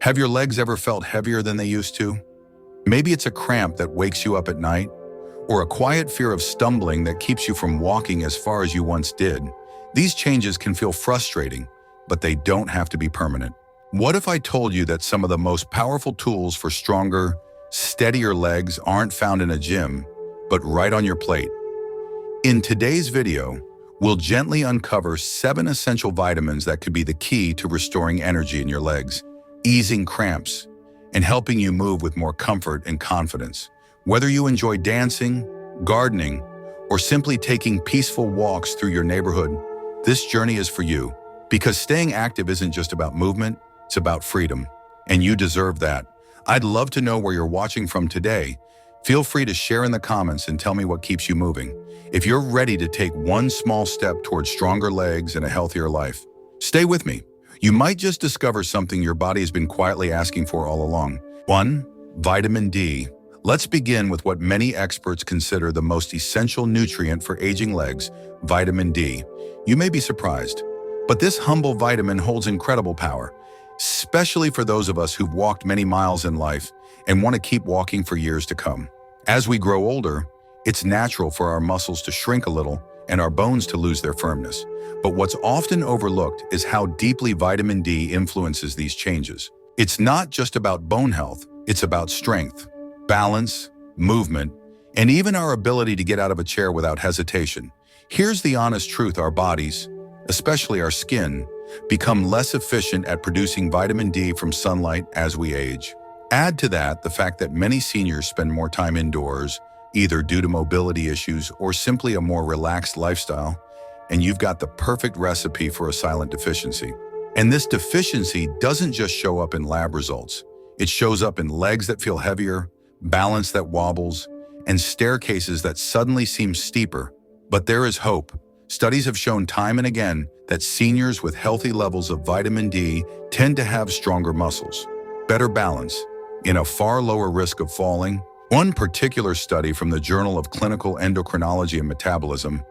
Have your legs ever felt heavier than they used to? Maybe it's a cramp that wakes you up at night, or a quiet fear of stumbling that keeps you from walking as far as you once did. These changes can feel frustrating, but they don't have to be permanent. What if I told you that some of the most powerful tools for stronger, steadier legs aren't found in a gym, but right on your plate? In today's video, we'll gently uncover 7 essential vitamins that could be the key to restoring energy in your legs, easing cramps, and helping you move with more comfort and confidence. Whether you enjoy dancing, gardening, or simply taking peaceful walks through your neighborhood, this journey is for you. Because staying active isn't just about movement, it's about freedom. And you deserve that. I'd love to know where you're watching from today. Feel free to share in the comments and tell me what keeps you moving. If you're ready to take one small step towards stronger legs and a healthier life, stay with me. You might just discover something your body has been quietly asking for all along. 1. Vitamin D. Let's begin with what many experts consider the most essential nutrient for aging legs, vitamin D. You may be surprised, but this humble vitamin holds incredible power, especially for those of us who've walked many miles in life and want to keep walking for years to come. As we grow older, it's natural for our muscles to shrink a little and our bones to lose their firmness. But what's often overlooked is how deeply vitamin D influences these changes. It's not just about bone health, it's about strength, balance, movement, and even our ability to get out of a chair without hesitation. Here's the honest truth: our bodies, especially our skin, become less efficient at producing vitamin D from sunlight as we age. Add to that the fact that many seniors spend more time indoors, either due to mobility issues or simply a more relaxed lifestyle, and you've got the perfect recipe for a silent deficiency. And this deficiency doesn't just show up in lab results. It shows up in legs that feel heavier, balance that wobbles, and staircases that suddenly seem steeper. But there is hope. Studies have shown time and again that seniors with healthy levels of vitamin D tend to have stronger muscles, better balance, and a far lower risk of falling. One particular study from the Journal of Clinical Endocrinology and Metabolism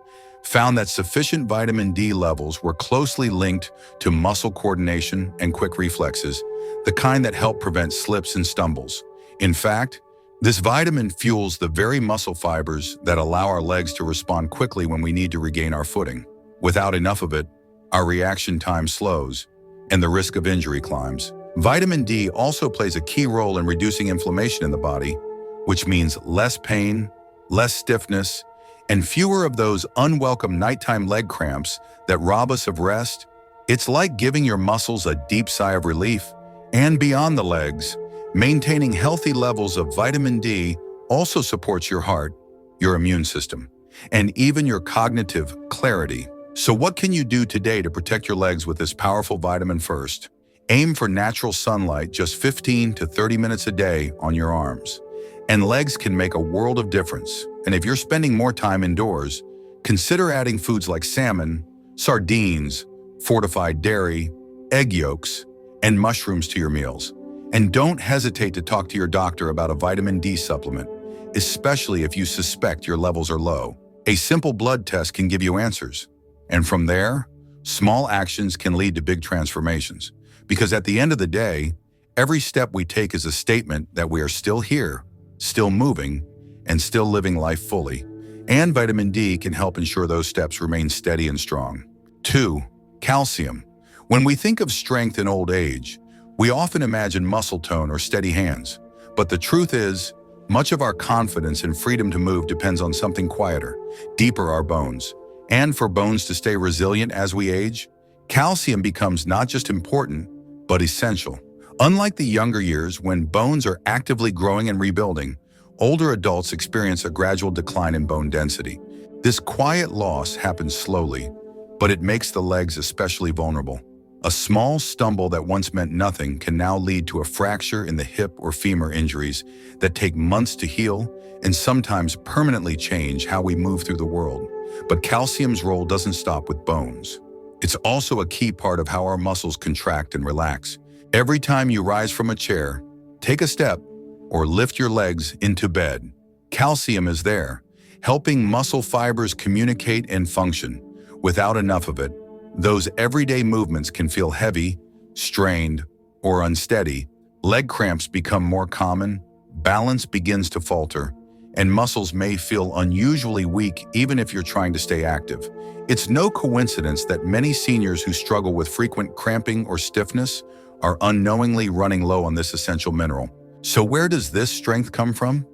found that sufficient vitamin D levels were closely linked to muscle coordination and quick reflexes, the kind that help prevent slips and stumbles. In fact, this vitamin fuels the very muscle fibers that allow our legs to respond quickly when we need to regain our footing. Without enough of it, our reaction time slows, and the risk of injury climbs. Vitamin D also plays a key role in reducing inflammation in the body, which means less pain, less stiffness, and fewer of those unwelcome nighttime leg cramps that rob us of rest. It's like giving your muscles a deep sigh of relief. And beyond the legs, maintaining healthy levels of vitamin D also supports your heart, your immune system, and even your cognitive clarity. So what can you do today to protect your legs with this powerful vitamin? First, aim for natural sunlight just 15 to 30 minutes a day on your arms. And legs can make a world of difference. And if you're spending more time indoors, consider adding foods like salmon, sardines, fortified dairy, egg yolks, and mushrooms to your meals. And don't hesitate to talk to your doctor about a vitamin D supplement, especially if you suspect your levels are low. A simple blood test can give you answers. And from there, small actions can lead to big transformations. Because at the end of the day, every step we take is a statement that we are still here, still moving, and still living life fully. And vitamin D can help ensure those steps remain steady and strong. 2. Calcium. When we think of strength in old age, we often imagine muscle tone or steady hands. But the truth is, much of our confidence and freedom to move depends on something quieter, deeper: our bones. And for bones to stay resilient as we age, calcium becomes not just important, but essential. Unlike the younger years, when bones are actively growing and rebuilding, older adults experience a gradual decline in bone density. This quiet loss happens slowly, but it makes the legs especially vulnerable. A small stumble that once meant nothing can now lead to a fracture in the hip or femur, injuries that take months to heal and sometimes permanently change how we move through the world. But calcium's role doesn't stop with bones. It's also a key part of how our muscles contract and relax. Every time you rise from a chair, take a step, or lift your legs into bed, calcium is there, helping muscle fibers communicate and function. Without enough of it, those everyday movements can feel heavy, strained, or unsteady, Leg cramps become more common, balance begins to falter, and muscles may feel unusually weak even if you're trying to stay active. It's no coincidence that many seniors who struggle with frequent cramping or stiffness are unknowingly running low on this essential mineral. So where does this strength come from?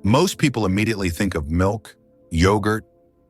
Most people immediately think of milk, yogurt,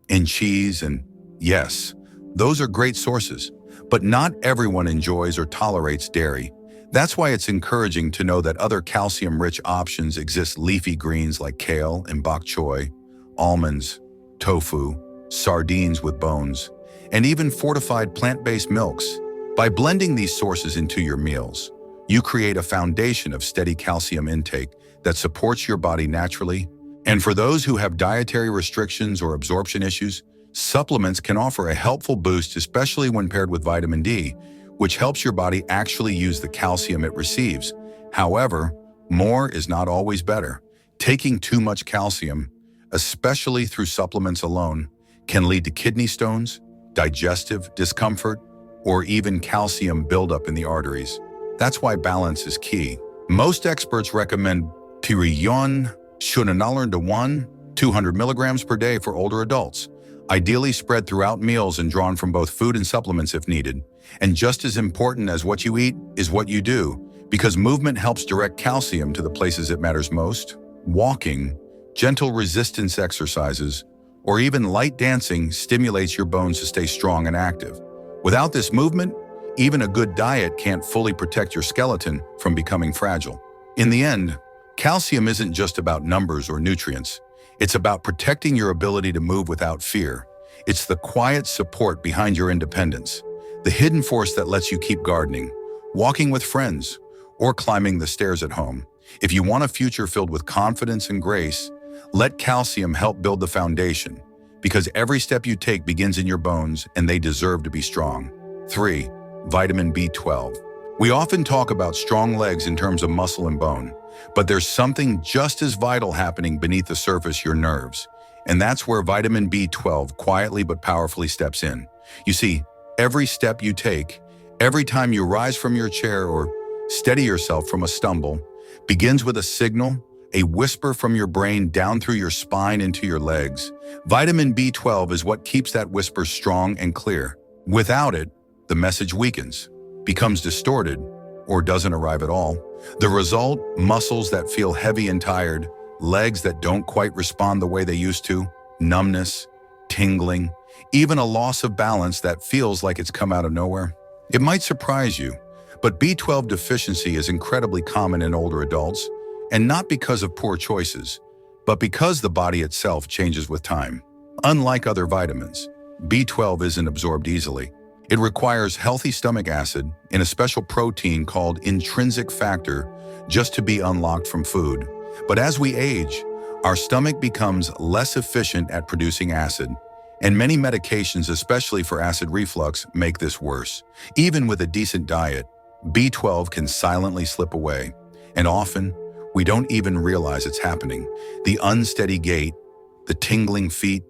and cheese, and yes, those are great sources, but not everyone enjoys or tolerates dairy. That's why it's encouraging to know that other calcium-rich options exist: leafy greens like kale and bok choy, almonds, tofu, sardines with bones, and even fortified plant-based milks. By blending these sources into your meals, you create a foundation of steady calcium intake that supports your body naturally. And for those who have dietary restrictions or absorption issues, supplements can offer a helpful boost, especially when paired with vitamin D, which helps your body actually use the calcium it receives. However, more is not always better. Taking too much calcium, especially through supplements alone, can lead to kidney stones, digestive discomfort, or even calcium buildup in the arteries. That's why balance is key. Most experts recommend Pirion Shunanalar to 200 milligrams per day for older adults, ideally spread throughout meals and drawn from both food and supplements if needed. And just as important as what you eat is what you do, because movement helps direct calcium to the places it matters most. Walking, gentle resistance exercises, or even light dancing stimulates your bones to stay strong and active. Without this movement, even a good diet can't fully protect your skeleton from becoming fragile. In the end, calcium isn't just about numbers or nutrients. It's about protecting your ability to move without fear. It's the quiet support behind your independence, the hidden force that lets you keep gardening, walking with friends, or climbing the stairs at home. If you want a future filled with confidence and grace, let calcium help build the foundation, because every step you take begins in your bones and they deserve to be strong. 3. Vitamin B12. We often talk about strong legs in terms of muscle and bone, but there's something just as vital happening beneath the surface: your nerves. And that's where vitamin B12 quietly but powerfully steps in. You see, every step you take, every time you rise from your chair or steady yourself from a stumble, begins with a signal, a whisper from your brain down through your spine into your legs. Vitamin B12 is what keeps that whisper strong and clear. Without it, the message weakens, becomes distorted, or doesn't arrive at all. The result: muscles that feel heavy and tired, legs that don't quite respond the way they used to, numbness, tingling, even a loss of balance that feels like it's come out of nowhere. It might surprise you, but B12 deficiency is incredibly common in older adults, and not because of poor choices, but because the body itself changes with time. Unlike other vitamins, B12 isn't absorbed easily. It requires healthy stomach acid in a special protein called intrinsic factor just to be unlocked from food. But as we age, our stomach becomes less efficient at producing acid, and many medications, especially for acid reflux, make this worse. Even with a decent diet, B12 can silently slip away, and often we don't even realize it's happening. The unsteady gait, the tingling feet,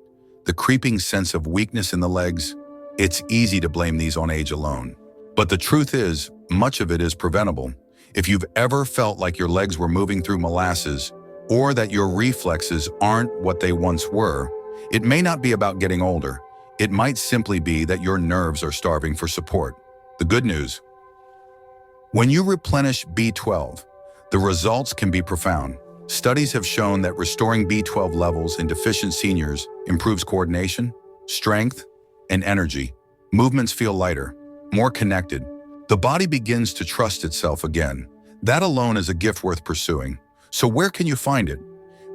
the creeping sense of weakness in the legs, it's easy to blame these on age alone. But the truth is, much of it is preventable. If you've ever felt like your legs were moving through molasses, or that your reflexes aren't what they once were, it may not be about getting older. It might simply be that your nerves are starving for support. The good news: when you replenish B12, the results can be profound. Studies have shown that restoring B12 levels in deficient seniors improves coordination, strength, and energy. Movements feel lighter, more connected. The body begins to trust itself again. That alone is a gift worth pursuing. So where can you find it?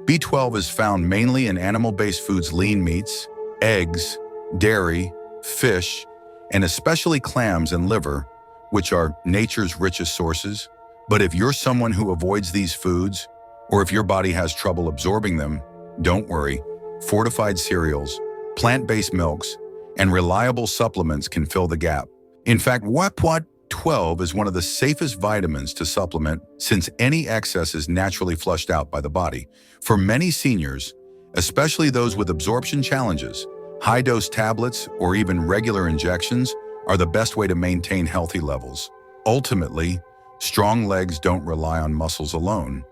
B12 is found mainly in animal-based foods: lean meats, eggs, dairy, fish, and especially clams and liver, which are nature's richest sources. But if you're someone who avoids these foods, or if your body has trouble absorbing them, don't worry. Fortified cereals, plant-based milks, and reliable supplements can fill the gap. In fact, B12 is one of the safest vitamins to supplement, since any excess is naturally flushed out by the body. For many seniors, especially those with absorption challenges, high-dose tablets or even regular injections are the best way to maintain healthy levels. Ultimately, Strong legs don't rely on muscles alone.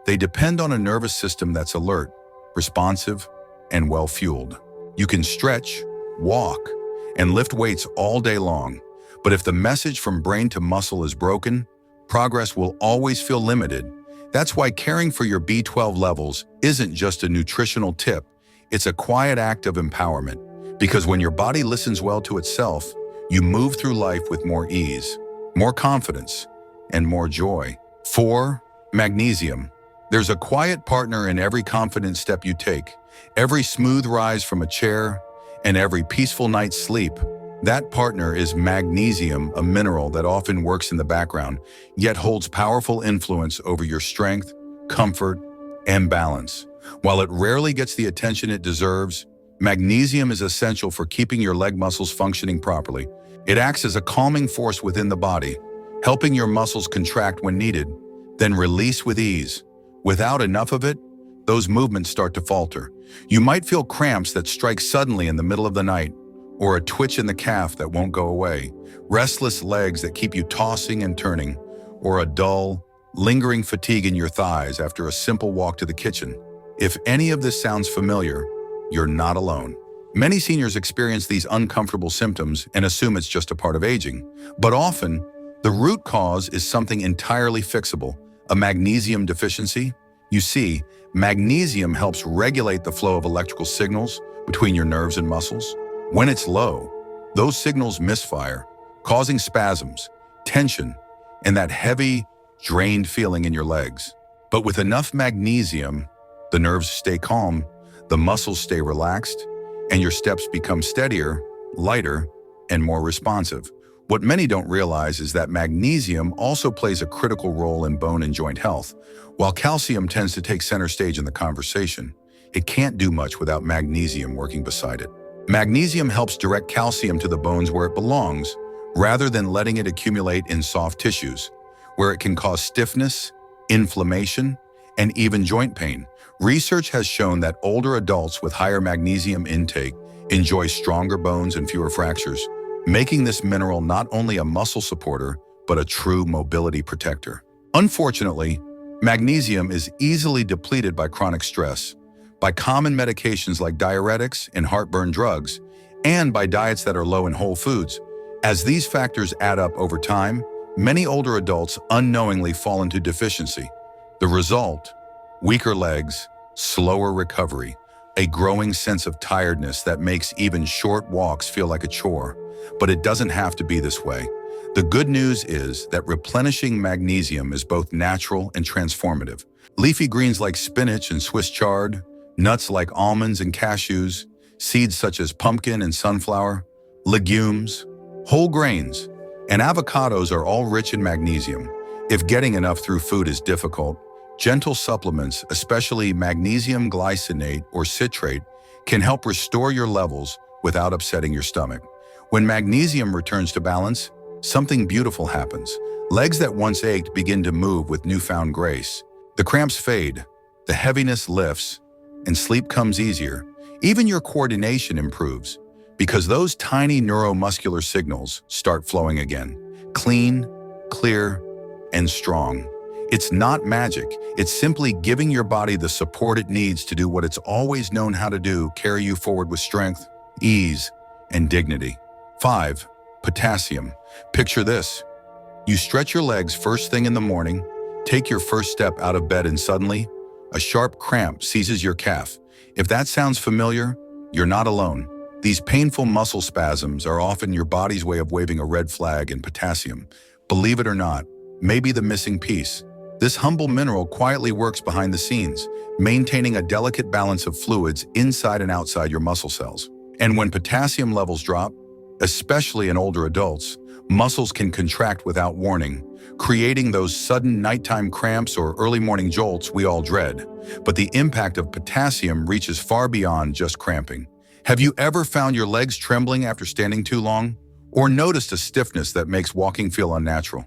They depend on a nervous system that's alert, responsive, and well-fueled. You can stretch, walk, and lift weights all day long, but if the message from brain to muscle is broken, progress will always feel limited. That's why caring for your B12 levels isn't just a nutritional tip, it's a quiet act of empowerment. Because when your body listens well to itself, you move through life with more ease, more confidence, and more joy. 4. Magnesium. There's a quiet partner in every confident step you take, every smooth rise from a chair, and every peaceful night's sleep. That partner is magnesium, a mineral that often works in the background, yet holds powerful influence over your strength, comfort, and balance. While it rarely gets the attention it deserves, magnesium is essential for keeping your leg muscles functioning properly. It acts as a calming force within the body, helping your muscles contract when needed, then release with ease. Without enough of it, those movements start to falter. You might feel cramps that strike suddenly in the middle of the night, or a twitch in the calf that won't go away, restless legs that keep you tossing and turning, or a dull, lingering fatigue in your thighs after a simple walk to the kitchen. If any of this sounds familiar, you're not alone. Many seniors experience these uncomfortable symptoms and assume it's just a part of aging, but often, the root cause is something entirely fixable, a magnesium deficiency. You see, magnesium helps regulate the flow of electrical signals between your nerves and muscles. When it's low, those signals misfire, causing spasms, tension, and that heavy, drained feeling in your legs. But with enough magnesium, the nerves stay calm, the muscles stay relaxed, and your steps become steadier, lighter, and more responsive. What many don't realize is that magnesium also plays a critical role in bone and joint health. While calcium tends to take center stage in the conversation, it can't do much without magnesium working beside it. Magnesium helps direct calcium to the bones where it belongs, rather than letting it accumulate in soft tissues, where it can cause stiffness, inflammation, and even joint pain. Research has shown that older adults with higher magnesium intake enjoy stronger bones and fewer fractures, making this mineral not only a muscle supporter, but a true mobility protector. Unfortunately, magnesium is easily depleted by chronic stress, by common medications like diuretics and heartburn drugs, and by diets that are low in whole foods. As these factors add up over time, many older adults unknowingly fall into deficiency. The result? Weaker legs, slower recovery, a growing sense of tiredness that makes even short walks feel like a chore. But it doesn't have to be this way. The good news is that replenishing magnesium is both natural and transformative. Leafy greens like spinach and Swiss chard, nuts like almonds and cashews, seeds such as pumpkin and sunflower, legumes, whole grains, and avocados are all rich in magnesium. If getting enough through food is difficult, gentle supplements, especially magnesium glycinate or citrate, can help restore your levels without upsetting your stomach. When magnesium returns to balance, something beautiful happens. Legs that once ached begin to move with newfound grace. The cramps fade, the heaviness lifts, and sleep comes easier. Even your coordination improves, because those tiny neuromuscular signals start flowing again. Clean, clear, and strong. It's not magic. It's simply giving your body the support it needs to do what it's always known how to do, carry you forward with strength, ease, and dignity. 5. Potassium. Picture this. You stretch your legs first thing in the morning, take your first step out of bed, and suddenly, a sharp cramp seizes your calf. If that sounds familiar, you're not alone. These painful muscle spasms are often your body's way of waving a red flag, and potassium, believe it or not, may be the missing piece. This humble mineral quietly works behind the scenes, maintaining a delicate balance of fluids inside and outside your muscle cells. And when potassium levels drop, especially in older adults, muscles can contract without warning, creating those sudden nighttime cramps or early morning jolts we all dread. But the impact of potassium reaches far beyond just cramping. Have you ever found your legs trembling after standing too long? Or noticed a stiffness that makes walking feel unnatural?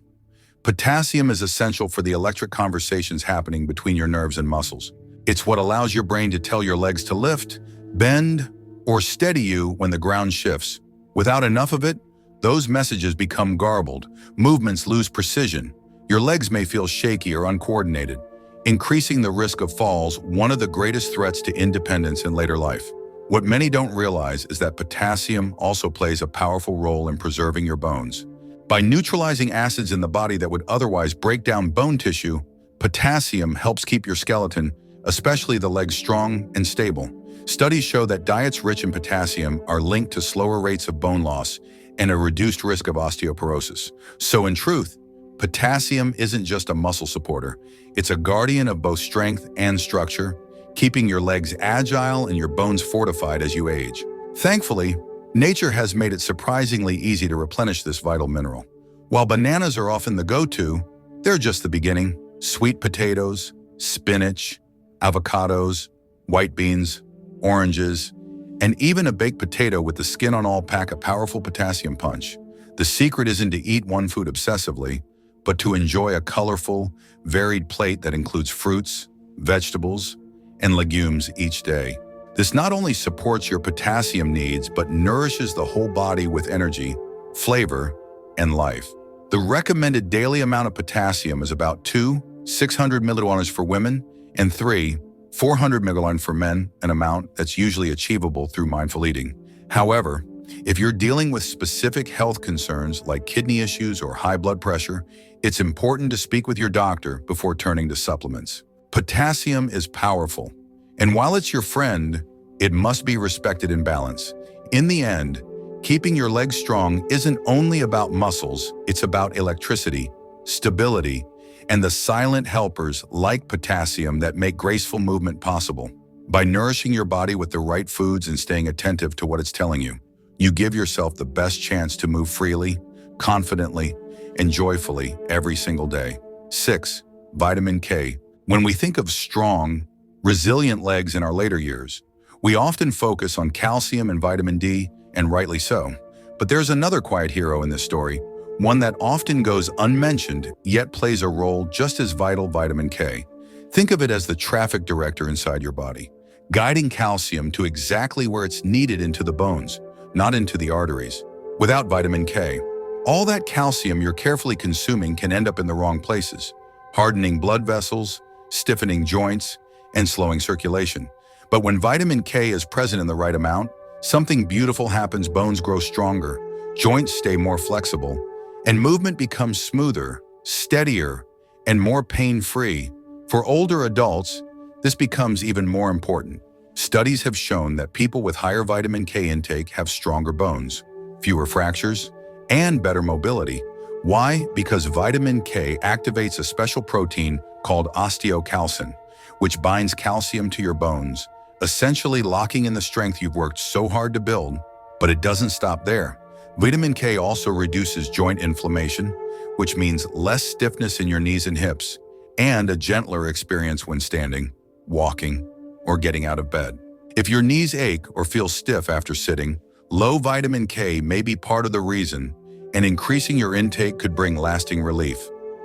Potassium is essential for the electric conversations happening between your nerves and muscles. It's what allows your brain to tell your legs to lift, bend, or steady you when the ground shifts. Without enough of it, those messages become garbled, movements lose precision, Your legs may feel shaky or uncoordinated, increasing the risk of falls, one of the greatest threats to independence in later life. What many don't realize is that potassium also plays a powerful role in preserving your bones. By neutralizing acids in the body that would otherwise break down bone tissue, potassium helps keep your skeleton, especially the legs, strong and stable. Studies show that diets rich in potassium are linked to slower rates of bone loss and a reduced risk of osteoporosis. So in truth, potassium isn't just a muscle supporter. It's a guardian of both strength and structure, keeping your legs agile and your bones fortified as you age. Thankfully, nature has made it surprisingly easy to replenish this vital mineral. While bananas are often the go-to, they're just the beginning. Sweet potatoes, spinach, avocados, white beans, oranges, and even a baked potato with the skin on all pack a powerful potassium punch. The secret isn't to eat one food obsessively, but to enjoy a colorful, varied plate that includes fruits, vegetables, and legumes each day. This not only supports your potassium needs, but nourishes the whole body with energy, flavor, and life. The recommended daily amount of potassium is about 600 milliliters for women, and 400 milliliters for men, an amount that's usually achievable through mindful eating. However, if you're dealing with specific health concerns like kidney issues or high blood pressure, it's important to speak with your doctor before turning to supplements. Potassium is powerful, and while it's your friend, it must be respected in balance. In the end, keeping your legs strong isn't only about muscles, it's about electricity, stability, and the silent helpers like potassium that make graceful movement possible. By nourishing your body with the right foods and staying attentive to what it's telling you, you give yourself the best chance to move freely, confidently, and joyfully every single day. 6. Vitamin K. When we think of strong, resilient legs in our later years, we often focus on calcium and vitamin D, and rightly so. But there's another quiet hero in this story, one that often goes unmentioned, yet plays a role just as vital: vitamin K. Think of it as the traffic director inside your body, guiding calcium to exactly where it's needed into the bones, not into the arteries. Without vitamin K, all that calcium you're carefully consuming can end up in the wrong places, hardening blood vessels, stiffening joints, and slowing circulation. But when vitamin K is present in the right amount, something beautiful happens. Bones grow stronger, joints stay more flexible, and movement becomes smoother, steadier, and more pain-free. For older adults, this becomes even more important. Studies have shown that people with higher vitamin K intake have stronger bones, fewer fractures, and better mobility. Why? Because vitamin K activates a special protein called osteocalcin, which binds calcium to your bones, essentially locking in the strength you've worked so hard to build. But it doesn't stop there. Vitamin K also reduces joint inflammation, which means less stiffness in your knees and hips, and a gentler experience when standing, walking, or getting out of bed. If your knees ache or feel stiff after sitting, low vitamin K may be part of the reason, and increasing your intake could bring lasting relief.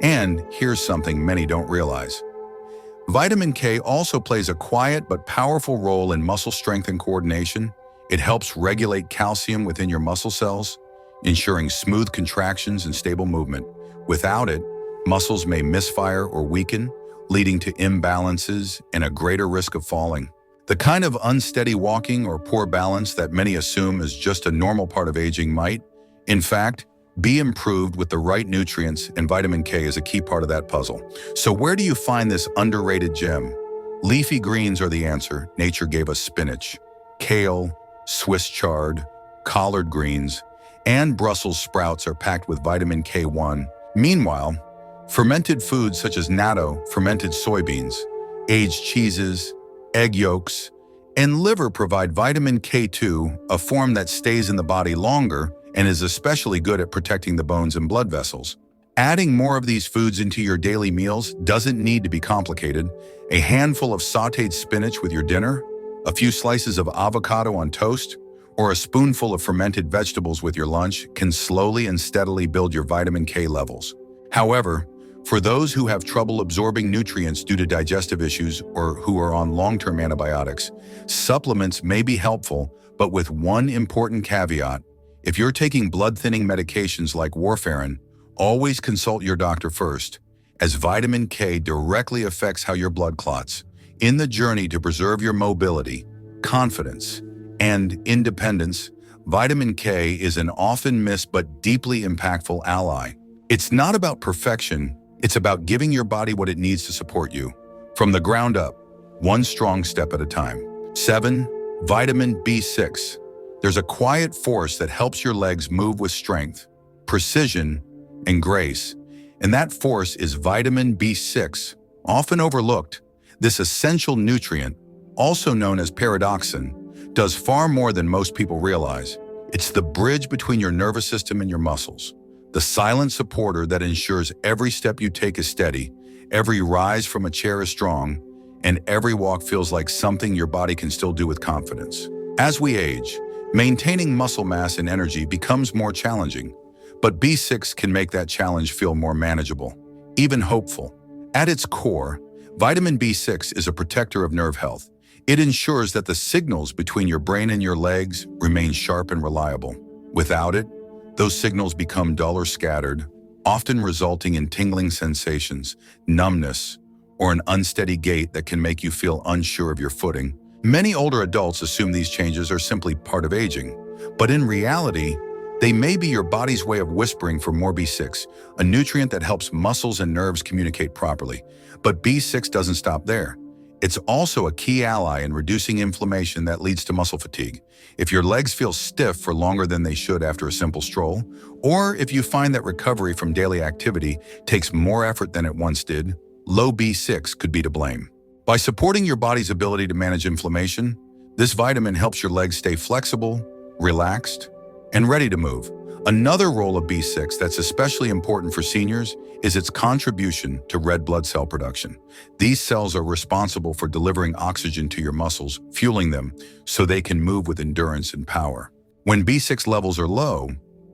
And here's something many don't realize. Vitamin K also plays a quiet but powerful role in muscle strength and coordination. It helps regulate calcium within your muscle cells, ensuring smooth contractions and stable movement. Without it, muscles may misfire or weaken, leading to imbalances and a greater risk of falling. The kind of unsteady walking or poor balance that many assume is just a normal part of aging might, in fact, be improved with the right nutrients, and vitamin K is a key part of that puzzle. So where do you find this underrated gem? Leafy greens are the answer. Nature gave us spinach, kale, Swiss chard, collard greens, and Brussels sprouts are packed with vitamin K1. Meanwhile, fermented foods such as natto, fermented soybeans, aged cheeses, egg yolks, and liver provide vitamin K2, a form that stays in the body longer and is especially good at protecting the bones and blood vessels. Adding more of these foods into your daily meals doesn't need to be complicated. A handful of sautéed spinach with your dinner, a few slices of avocado on toast, or a spoonful of fermented vegetables with your lunch can slowly and steadily build your vitamin K levels. However, for those who have trouble absorbing nutrients due to digestive issues or who are on long-term antibiotics, supplements may be helpful, but with one important caveat. If you're taking blood-thinning medications like warfarin, always consult your doctor first. as vitamin K directly affects how your blood clots. In the journey to preserve your mobility, confidence, and independence, vitamin K is an often missed but deeply impactful ally. It's not about perfection, it's about giving your body what it needs to support you. From the ground up, one strong step at a time. 7. Vitamin B6. There's a quiet force that helps your legs move with strength, precision, and grace. And that force is vitamin B6, often overlooked. This essential nutrient, also known as pyridoxine, does far more than most people realize. It's the bridge between your nervous system and your muscles, the silent supporter that ensures every step you take is steady, every rise from a chair is strong, and every walk feels like something your body can still do with confidence. As we age, maintaining muscle mass and energy becomes more challenging, but B6 can make that challenge feel more manageable, even hopeful. At its core, vitamin B6 is a protector of nerve health. It ensures that the signals between your brain and your legs remain sharp and reliable. Without it, those signals become dull or scattered, often resulting in tingling sensations, numbness, or an unsteady gait that can make you feel unsure of your footing. Many older adults assume these changes are simply part of aging, but in reality, they may be your body's way of whispering for more B6, a nutrient that helps muscles and nerves communicate properly. But B6 doesn't stop there. It's also a key ally in reducing inflammation that leads to muscle fatigue. If your legs feel stiff for longer than they should after a simple stroll, or if you find that recovery from daily activity takes more effort than it once did, low B6 could be to blame. By supporting your body's ability to manage inflammation, this vitamin helps your legs stay flexible, relaxed, and ready to move. Another role of B6 that's especially important for seniors is its contribution to red blood cell production. These cells are responsible for delivering oxygen to your muscles, fueling them so they can move with endurance and power. When B6 levels are low,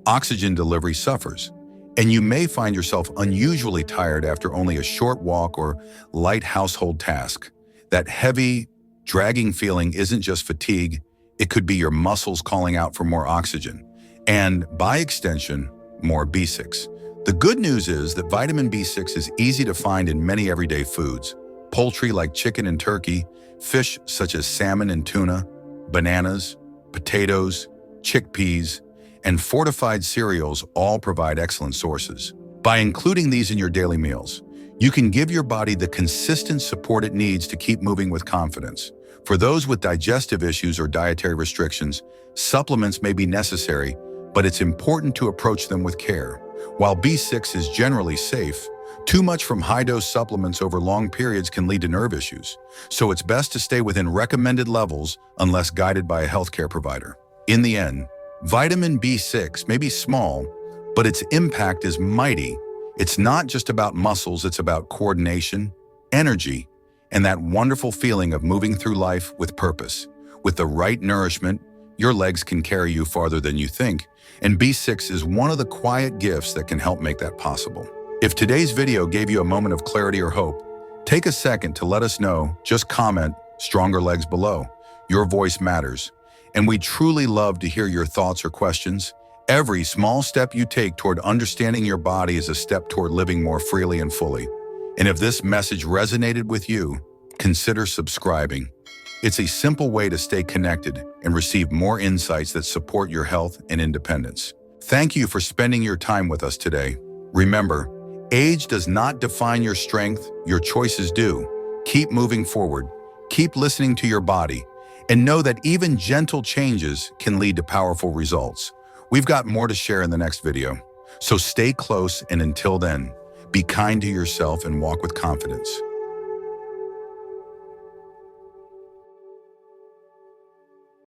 oxygen delivery suffers, and you may find yourself unusually tired after only a short walk or light household task. That heavy, dragging feeling isn't just fatigue, it could be your muscles calling out for more oxygen, and by extension, more B6. The good news is that vitamin B6 is easy to find in many everyday foods. Poultry like chicken and turkey, fish such as salmon and tuna, bananas, potatoes, chickpeas, and fortified cereals all provide excellent sources. By including these in your daily meals, you can give your body the consistent support it needs to keep moving with confidence. For those with digestive issues or dietary restrictions, supplements may be necessary, but it's important to approach them with care. While B6 is generally safe, too much from high-dose supplements over long periods can lead to nerve issues, so it's best to stay within recommended levels unless guided by a healthcare provider. In the end, vitamin B6 may be small, but its impact is mighty. It's not just about muscles, it's about coordination, energy, and that wonderful feeling of moving through life with purpose. With the right nourishment, your legs can carry you farther than you think, and B6 is one of the quiet gifts that can help make that possible. If today's video gave you a moment of clarity or hope, take a second to let us know. Just comment "stronger legs" below. Your voice matters, and we truly love to hear your thoughts or questions. Every small step you take toward understanding your body is a step toward living more freely and fully. And if this message resonated with you, consider subscribing. It's a simple way to stay connected and receive more insights that support your health and independence. Thank you for spending your time with us today. Remember, age does not define your strength, your choices do. Keep moving forward, keep listening to your body, and know that even gentle changes can lead to powerful results. We've got more to share in the next video, so stay close, and until then, be kind to yourself and walk with confidence.